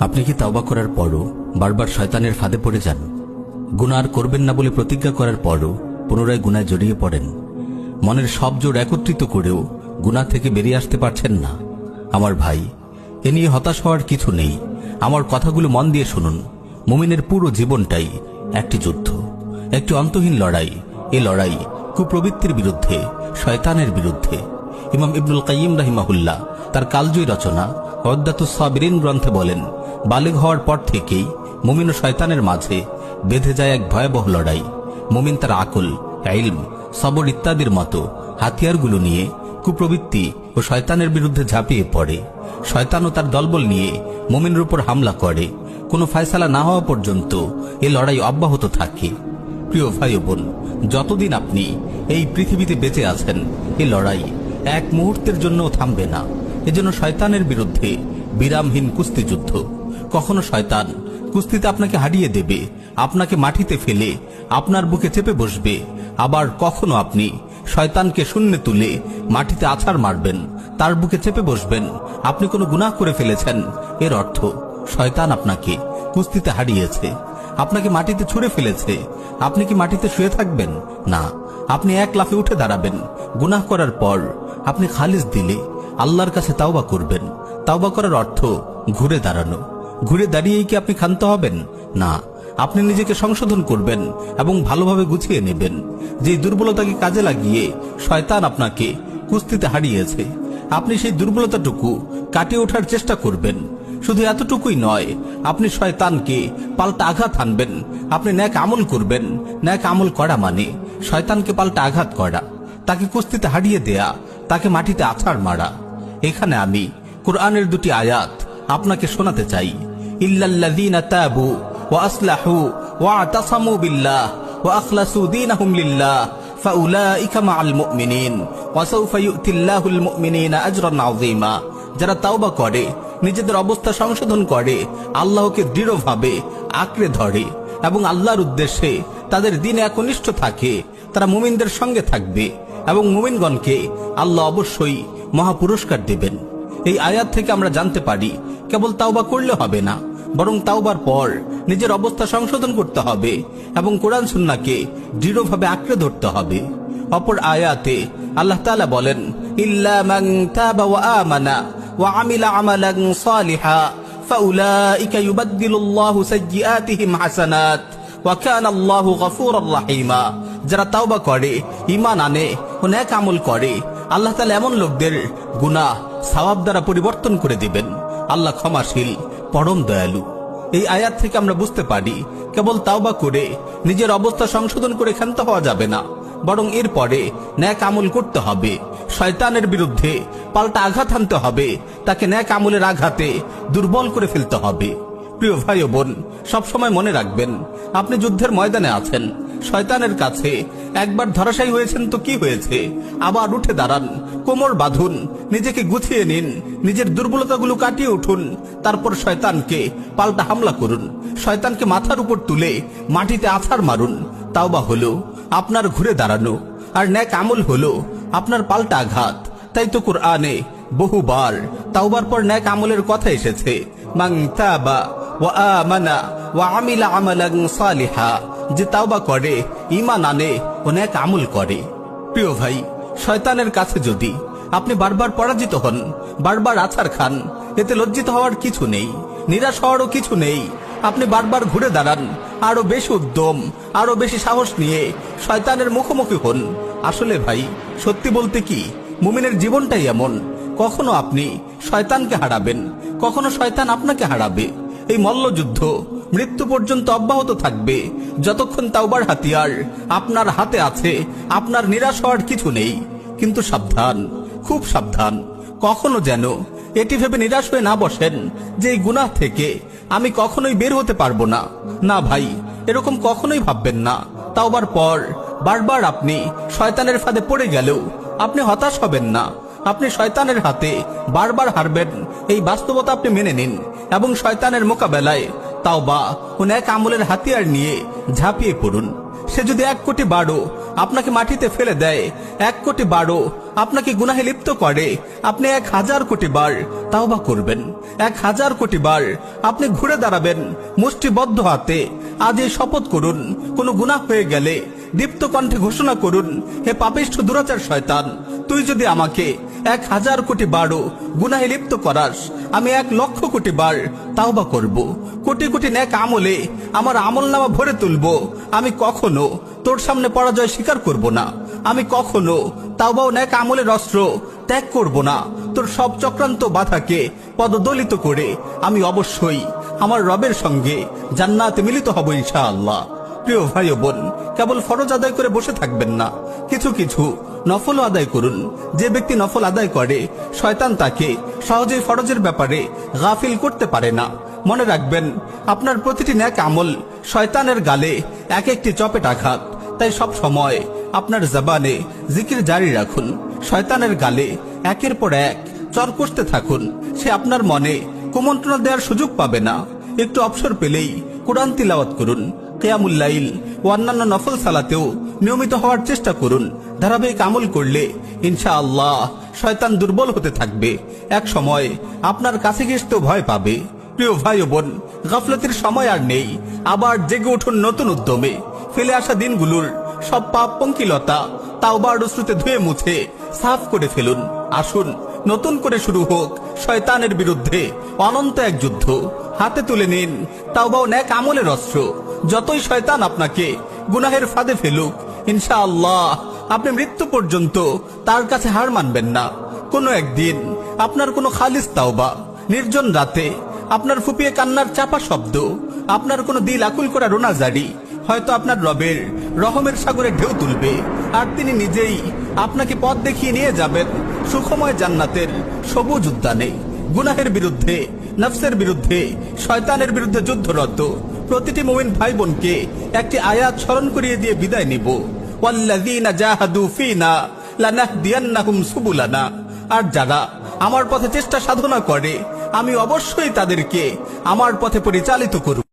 আপনি কি তাওবা করার পরও বারবার শয়তানের ফাঁদে পড়ে যান? গুনাহ আর করবেন না বলে প্রতিজ্ঞা করার পরও পুনরায় গুনায় জড়িয়ে পড়েন? মনের সব জোর একত্রিত করেও গুনাহ থেকে বেরিয়ে আসতে পারছেন না? আমার ভাই, এ নিয়ে হতাশ হওয়ার কিছু নেই। আমার কথাগুলো মন দিয়ে শুনুন। মুমিনের পুরো জীবনটাই একটি যুদ্ধ, একটি অন্তহীন লড়াই। এ লড়াই কুপ্রবৃত্তির বিরুদ্ধে, শয়তানের বিরুদ্ধে। ইমাম ইবনুল কাইয়িম রাহিমাহুল্লাহ তার কালজয়ী রচনা উদ্দাতুস সাবিরিন গ্রন্থে বলেন, বালিগ হওয়ার পর থেকেই মুমিন ও শয়তানের মাঝে বেঁধে যায় এক ভয়াবহ লড়াই। মুমিন তার আকল, ইলম, সবর ইত্যাদির মতো হাতিয়ারগুলো নিয়ে কুপ্রবৃত্তি ও শয়তানের বিরুদ্ধে ঝাঁপিয়ে পড়ে। শয়তানও তার দলবল নিয়ে মুমিনের উপর হামলা করে। কোনো ফয়সালা না হওয়া পর্যন্ত এ লড়াই অব্যাহত থাকে। প্রিয় ভাই ও বোন, যতদিন আপনি এই পৃথিবীতে বেঁচে আছেন, এ লড়াই এক মুহূর্তের জন্যও থামবে না। এজন্য শয়তানের বিরুদ্ধে বিরামহীন কুস্তি যুদ্ধ। কখনো শয়তান কুস্তিতে আপনাকে হারিয়ে দেবে, আপনাকে মাটিতে ফেলে আপনার বুকে চেপে বসবে। আবার কখনো আপনি শয়তানকে শূন্যে তুলে মাটিতে আছাড় মারবেন, তার বুকে চেপে বসবেন। আপনি কোনো গুনাহ করে ফেলেছেন, এর অর্থ শয়তান আপনাকে কুস্তিতে হারিয়েছে, আপনাকে মাটিতে ছুঁড়ে ফেলেছে। আপনি কি মাটিতে শুয়ে থাকবেন? না, আপনি এক লাফে উঠে দাঁড়াবেন। গুনাহ করার পর আপনি খালিস দিলে আল্লাহর কাছে তাওবা করবেন। তাওবা করার অর্থ ঘুরে দাঁড়ানো। ঘুরে দাঁড়িয়েই কি আপনি ক্ষান্ত হবেন? না, আপনি নিজেকে সংশোধন করবেন এবং ভালোভাবে গুছিয়ে নেবেন। যে দুর্বলতাকে কাজে লাগিয়ে শয়তান আপনাকে কুস্তিতে হারিয়েছে, আপনি সেই দুর্বলতাটুকু কাটিয়ে ওঠার চেষ্টা করবেন। শুধু এতটুকুই নয়, আপনি শয়তানকে পাল্টা আঘাত হানবেন। আপনি নেক আমল করবেন। নেক আমল করা মানে শয়তানকে পাল্টা আঘাত করা, তাকে কুস্তিতে হারিয়ে দেয়া, তাকে মাটিতে আছাড় মারা। এখানে আমি কুরআনের দুটি আয়াত আপনাকে শোনাতে চাই। ইল্লাল্লাযীনা তাবু ওয়া আসলাহু ওয়া আতাসামু বিল্লাহ ওয়া আখলাসু দীনাহুম লিল্লাহ ফাউলাইকা মাআল মুমিনিন ওয়া সাওফা ইউতিল্লাহুল মুমিনিনা আজরান আযীমা। যারা তাওবা করে, নিজেদের অবস্থা সংশোধন করে, আল্লাহকে দৃঢ়ভাবে আঁকড়ে ধরে এবং আল্লাহর উদ্দেশ্যে তাদের দিনে একনিষ্ঠ থাকে, তারা মুমিনদের সঙ্গে থাকবে এবং মুমিনগণকে আল্লাহ অবশ্যই মহাপুরস্কার দেবেন। এই আয়াত থেকে আমরা জানতে পারি, কেবল তাওবা করলে হবে না, বরং তাওবার পর নিজের অবস্থা সংশোধন করতে হবে এবং কোরআন সুন্নাহকে দৃঢ়ভাবে আঁকড়ে ধরতে হবে। অপর আয়াতে আল্লাহ তাআলা বলেন, ইল্লা মান তাবা ওয়া আমানা ওয়া আমিলা আমালান সালিহা ফাউলাইকা ইউবাদদিলুল্লাহু সাইয়্যাতিহিম হাসানাত ওয়া কানা আল্লাহু গফুরুর রাহিমা। যারা তাওবা করে, ঈমান আনে ও নেক আমল করে, আল্লাহ তাআলা এমন লোকদের গুনাহ সওয়াব দ্বারা পরিবর্তন করে দিবেন। আল্লাহ ক্ষমাশীল, পরম দয়ালু। এই আয়াত থেকে আমরা বুঝতে পারি, কেবল তাওবা করে নিজের অবস্থা সংশোধন করে ক্ষান্ত হওয়া যাবে না, বরং এরপরে নেক আমল করতে হবে। শয়তানের বিরুদ্ধে পাল্টা আঘাত হানতে হবে, তাকে নেক আমলের আঘাতে দুর্বল করে ফেলতে হবে। প্রিয় ভাই ও বোন, সবসময় মনে রাখবেন, আপনি যুদ্ধের ময়দানে আছেন। শয়তানের কাছে একবার ধরাশায়ী হয়েছেন তো কি হয়েছে, আবার উঠে দাঁড়ান, কোমর বাঁধুন, নিজেকে গুছিয়ে নিন, নিজের দুর্বলতাগুলো কাটিয়ে উঠুন। তারপর শয়তানকে পাল্টা হামলা করুন, শয়তানকে মাথার উপর তুলে মাটিতে আছাড় মারুন। তাওবা হলো আপনার ঘুরে দাঁড়ানো, আর নেক আমল হলো আপনার পাল্টা আঘাত। তাই তো কুরআনে বহুবার তাওবার পর নেক আমলের কথা এসেছে। মান তাবা ওয়া আমানা ওয়া আমিলা আমালান সালিহা। যে তাওবা করে, ঈমান আনে ও নেক আমল করে। প্রিয় ভাই, শয়তানের কাছে যদি আপনি বারবার পরাজিত হন, বারবার আছাড় খান, এতে লজ্জিত হওয়ার কিছু নেই, নিরাশ হওয়ারও কিছু নেই। আপনি বারবার ঘুরে দাঁড়ান, আরো বেশি উদ্যম, আরো বেশি সাহস নিয়ে শয়তানের মুখোমুখি হন। আসলে ভাই, সত্যি বলতে কি, মুমিনের জীবনটাই এমন, কখনো আপনি শয়তানকে হারাবেন, কখনো শয়তান আপনাকে হারাবে। এই মল্লযুদ্ধ মৃত্যু পর্যন্ত অব্যাহত থাকবে। যতক্ষণ তাওবার হাতিয়ার আপনার হাতে আছে, আপনার নিরাশ হওয়ার কিছু নেই। কিন্তু সাবধান, খুব সাবধান, কখনো যেন এটি ভেবে নিরাশ হয়ে না বসেন যে এই গুনাহ থেকে আমি কখনোই বের হতে পারবো না। না ভাই, এরকম কখনোই ভাববেন না। তাওবার পর বারবার আপনি শয়তানের ফাঁদে পড়ে গেলেও আপনি হতাশ হবেন না। আপনি শয়তানের হাতে বারবার হারবেন, এই বাস্তবতা আপনি মেনে নিন এবং শয়তানের মোকাবেলায় তাওবা ও নেক আমলের হাতিয়ার নিয়ে ঝাঁপিয়ে পড়ুন। সে যদি 1 কোটি বারও আপনাকে মাটিতে ফেলে দেয়, 1 কোটি বারও আপনাকে গুনাহে লিপ্ত করে, আপনি 1000 কোটি বার তাওবা করবেন। 1000 কোটি বার আপনি ঘুরে দাঁড়াবেন মুষ্টিবদ্ধ হাতে। আজ এই শপথ করুন, কোনো গুনাহ হয়ে গেলে দীপ্ত কণ্ঠে ঘোষণা করুন, হে পাপিষ্ঠ দুরাচার শয়তান, তুই যদি আমাকে 1000 কোটি বারও গুনাহে লিপ্ত করাস, আমি 1,00,000 কোটি বার তাওবা করব। কোটি কোটি নেক আমলে আমার আমলনামা ভরে তুলব। আমি কখনো তোর সামনে পরাজয় স্বীকার করব না। আমি কখনো তাওবা ও নেক আমলের অস্ত্র ত্যাগ করব না। তোর সব চক্রান্ত বাধাকে পদদলিত করে আমি অবশ্যই আমার রবের সঙ্গে জান্নাতে মিলিত হব ইনশাআল্লাহ। প্রিয় ভাই ও বোন, কেবল ফরজ আদায় করে বসে থাকবেন না, কিছু কিছু নফল আদায় করুন। যে ব্যক্তি নফল আদায় করে, শয়তান তাকে সহজেই ফরজের ব্যাপারে গাফিল করতে পারে না। মনে রাখবেন, আপনার প্রতিটি নেক আমল শয়তানের গালে এক একটি চপেট আঘাত। তাই সব সময় আপনার জবানে জিকির জারি রাখুন। শয়তানের গালে একের পর এক চর কষতে থাকুন। সে আপনার মনে কুমন্ত্রণা দেওয়ার সুযোগ পাবে না। একটু অবসর পেলেই কোরআন তিলাওয়াত করুন। কিয়ামুল লাইল ও অন্যান্য নফল সালাতেও নিয়মিত হওয়ার চেষ্টা করুন। ধারাবাহিক আমল করলে ইনশাআল্লাহ শয়তান দুর্বল হতে থাকবে। এক সময় আপনার কাছে ঘেঁষতেও ভয় পাবে। প্রিয় ভাই ও বোন, গাফলতির সময় আর নেই। আবার জেগে উঠুন নতুন উদ্যমে। ফেলে আসা দিনগুলোর সব পাপ পঙ্কিলতা তাওবার অশ্রুতে ধুয়ে মুছে সাফ করে ফেলুন। আসুন নতুন করে শুরু হোক শয়তানের বিরুদ্ধে অনন্ত এক যুদ্ধ। হাতে তুলে নিন তাওবা ও নেক আমলের অস্ত্র। যতই শয়তান আপনাকে গুনাহের ফাঁদে ফেলুক, ইনশাআল্লাহ আপনি মৃত্যু পর্যন্ত তার কাছে হার মানবেন না। কোনো একদিন আপনার কোনো খালিস তাওবা, নির্জন রাতে আপনার ফুপিয়ে কান্নার চাপা শব্দ, আপনার কোনো দিল আকুল করা রোনাজারি হয়তো আপনার রবের রহমের সাগরে ঢেউ তুলবে। আর তিনি নিজেই আপনাকে পথ দেখিয়ে নিয়ে যাবেন সুখময় জান্নাতের সবুজ উদ্যানে। গুনাহের বিরুদ্ধে, নফসের বিরুদ্ধে, শয়তানের বিরুদ্ধে যুদ্ধরত প্রতিটি মুমিন ভাই বোনকে একটি আয়াত স্মরণ করিয়ে দিয়ে বিদায় নিব। ওয়াল্লাযীনা জাহাদু ফীনা লানাহদিয়ান্নাহুম সুবুলানা। আর যারা আমার পথে চেষ্টা সাধনা করে, আমি অবশ্যই তাদেরকে আমার পথে পরিচালিত করব।